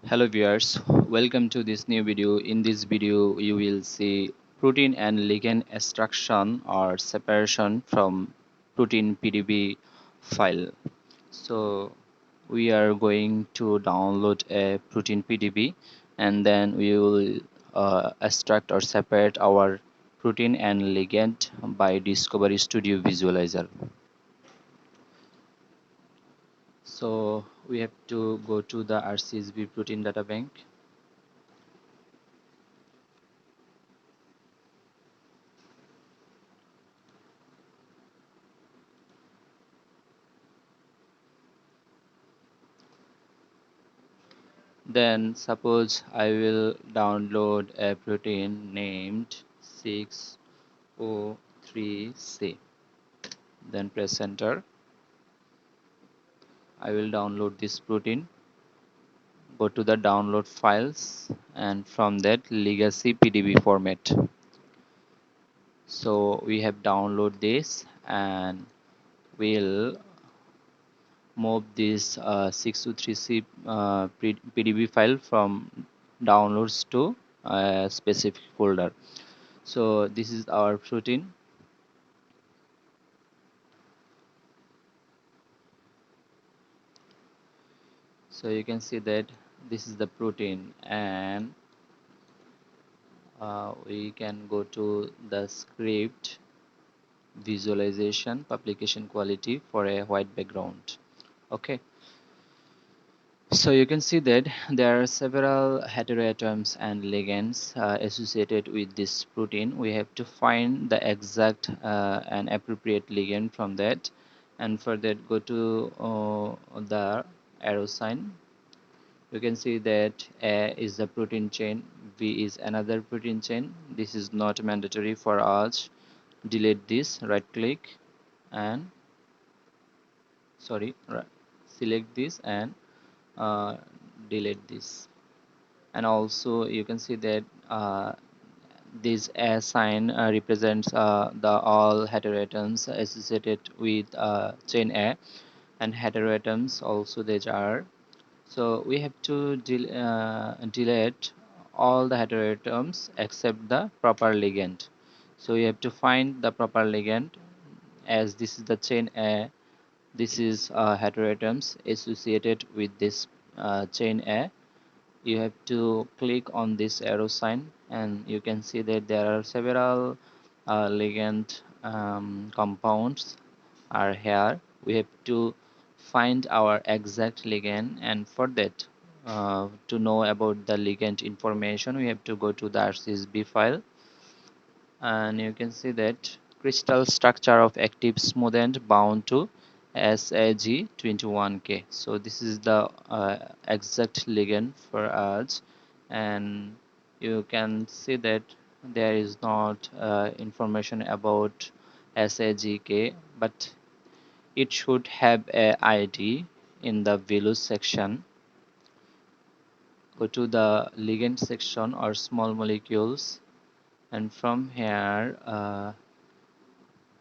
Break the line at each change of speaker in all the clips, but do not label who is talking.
Hello viewers, welcome to this new video. In this video you will see protein and ligand extraction or separation from protein PDB file. So we are going to download a protein PDB and then we will extract or separate our protein and ligand by Discovery Studio Visualizer. So we have to go to the RCSB protein data bank. Then suppose I will download a protein named 6O3C. Then press enter. I will download this protein. Go to the download files and from that legacy PDB format. So we have download this and we'll move this 6O3C PDB file from downloads to a specific folder. So this is our protein. So you can see that this is the protein, and we can go to the script visualization publication quality for a white background. Okay, so you can see that there are several heteroatoms and ligands associated with this protein. We have to find the exact and appropriate ligand from that, and for that go to the arrow sign. You can see that A is the protein chain, V is another protein chain. This is not mandatory for us. Delete this, right click and select this and uh, delete this. And also you can see that this A sign represents the all heteroatoms associated with chain A, and heteroatoms also there are. So we have to delete all the heteroatoms except the proper ligand. So you have to find the proper ligand, as this is the chain A. This is heteroatoms associated with this chain A. You have to click on this arrow sign and you can see that there are several ligand compounds are here. We have to find our exact ligand, and for that to know about the ligand information we have to go to the RCSB file, and you can see that crystal structure of active smoothened bound to SAG21K. So this is the exact ligand for us, and you can see that there is not information about SAGK, but it should have a ID in the values section. Go to the ligand section or small molecules, and from here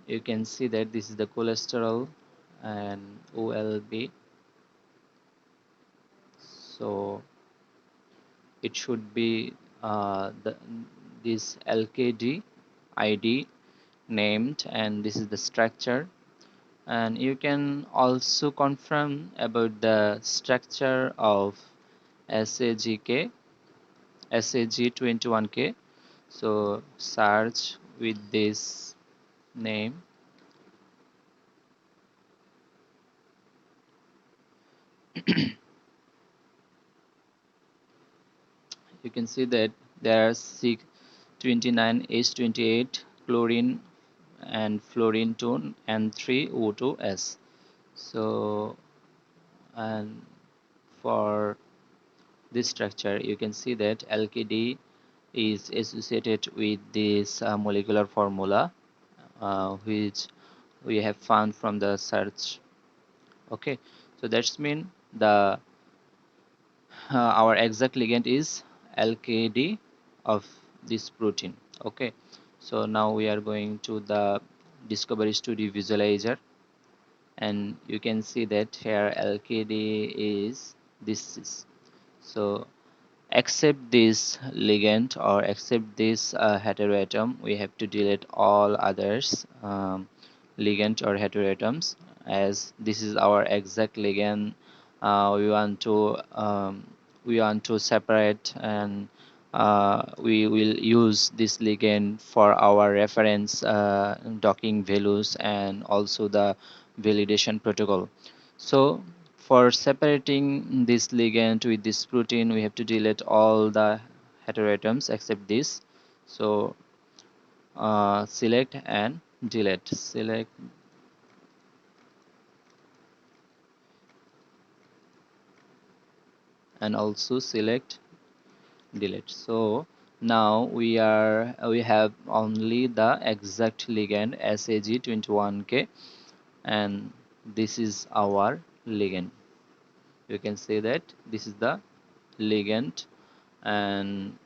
you can see that this is the cholesterol and OLB. So it should be this LKD ID named, and this is the structure. And you can also confirm about the structure of SAGK, SAG21K. So search with this name. You can see that there are 629H28 chlorine and fluorine 2 and 3O2S. So, and for this structure you can see that LKD is associated with this molecular formula which we have found from the search. Okay, so that's mean the our exact ligand is LKD of this protein. Okay, so now we are going to the Discovery Studio Visualizer, and you can see that here LKD is this is. So accept this ligand or accept this heteroatom, we have to delete all others ligand or heteroatoms, as this is our exact ligand. We want to separate, and we will use this ligand for our reference docking values and also the validation protocol. So for separating this ligand with this protein, we have to delete all the heteroatoms except this. So select and delete, select and also select, delete. So now we have only the exact ligand SAG21K, and this is our ligand. You can say that this is the ligand, and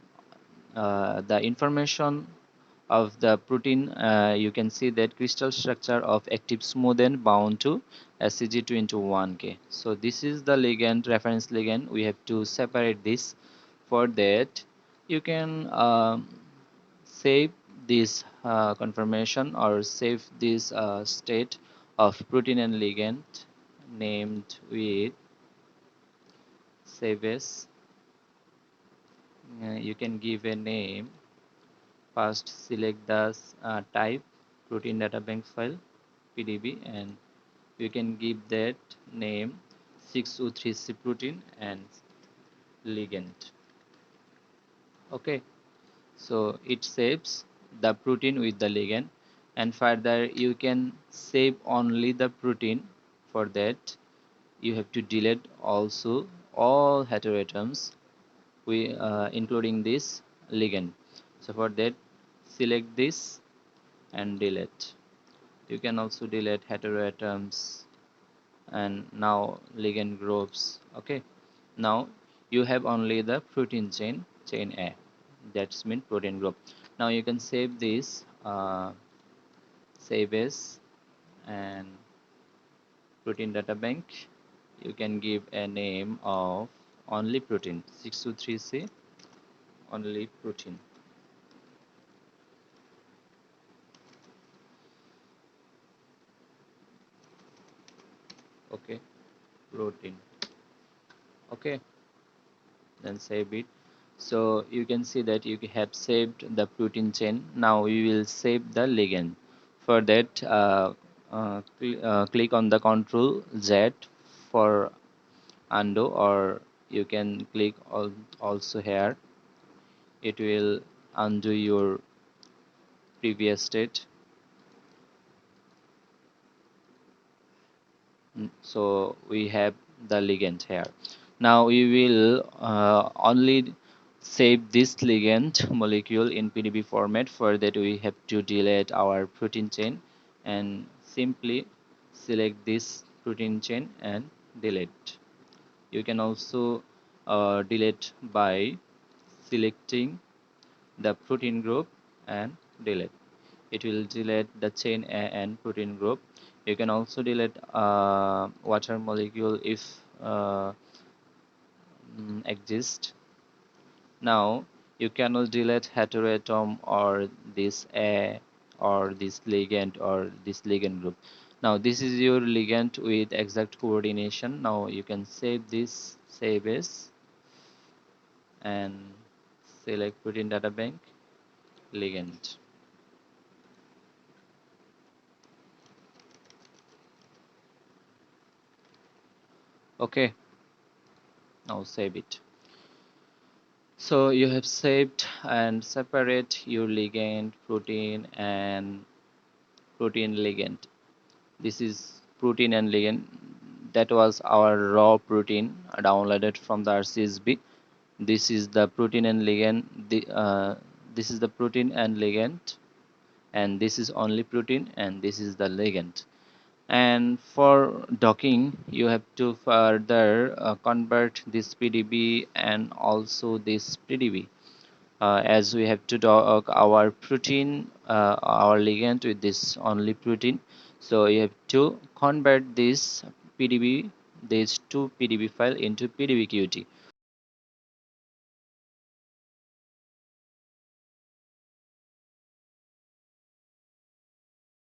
the information of the protein, you can see that crystal structure of active smooth and bound to SCG21K. So this is the ligand, reference ligand. We have to separate this. For that, you can save this confirmation or save this state of protein and ligand named with save as. You can give a name. First, select the type, protein data bank file, PDB, and you can give that name 603C protein and ligand. Okay, so it saves the protein with the ligand, and further you can save only the protein. For that, you have to delete also all heteroatoms, including this ligand. So for that, select this and delete. You can also delete heteroatoms and now ligand groups. Okay, now you have only the protein chain A, that's mean protein group. Now you can save this, save as, and protein data bank. You can give a name of only protein 623C, only protein. Okay, protein. Okay, then save it. So you can see that you have saved the protein chain. Now we will save the ligand. For that, click on the Control Z for undo, or you can click also here. It will undo your previous state. So we have the ligand here. Now we will only save this ligand molecule in PDB format. For that, we have to delete our protein chain and simply select this protein chain and delete. You can also delete by selecting the protein group and delete. It will delete the chain A and protein group. You can also delete water molecule if exist. Now you cannot delete heteroatom or this A or this ligand or this ligand group. Now this is your ligand with exact coordination. Now you can save this, save as, and select protein data bank, ligand. Okay, now save it. So you have saved and separate your ligand, protein, and protein ligand. This is protein and ligand. That was our raw protein downloaded from the RCSB. This is the protein and ligand. This is the protein and ligand, and this is only protein, and this is the ligand. And for docking, you have to further convert this PDB and also this PDB, as we have to dock our protein, our ligand with this only protein. So you have to convert this PDB, these two PDB file into PDB-QT.